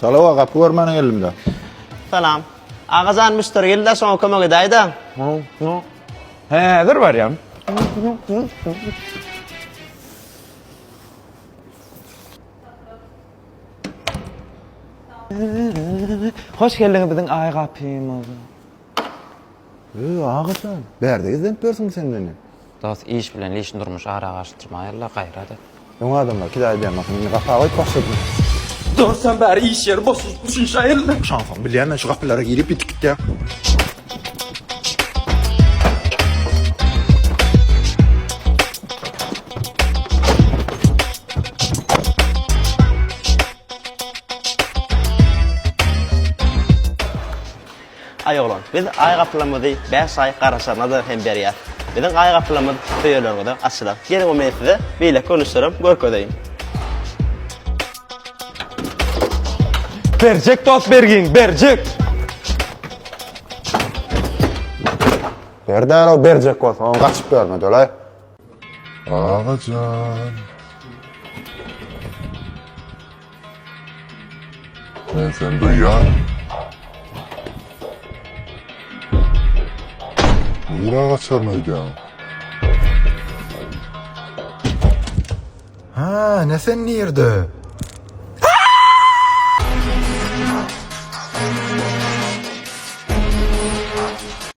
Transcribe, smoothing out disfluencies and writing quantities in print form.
Salava kapı var menin elimde. Salam. Ağazan müşteri geldi soňa kömek edäýdi. He, dur var ya. Hoş geldin bizim ay kapıyımıza. Ağaçan. Berde izlenip versin sen beni. Dost iş bilen işin durmuş ara araştırmayla gayrada. Yoň adamlar kidayı diýen meni gapy aýyp başlady. Dur sen bari iş yeri boşun şairle. Şansam bilýän şu gapylara girip bitip gitdi. Ay oğlan, biz ay kapılamızı 5 ay Karaşan'da hem berýär. Bizim ay kapılamız töýelerinde açylar. Gelin o mesele beýle konuşurum, görkezeyim. Bercek dost bergin, bercek. Berde o berjek bolsa, onu gaçyp berme dölay. Ağacan. Ben sen duyan. Niye ağaçlar mıydı? Ha, ne sen nirdi?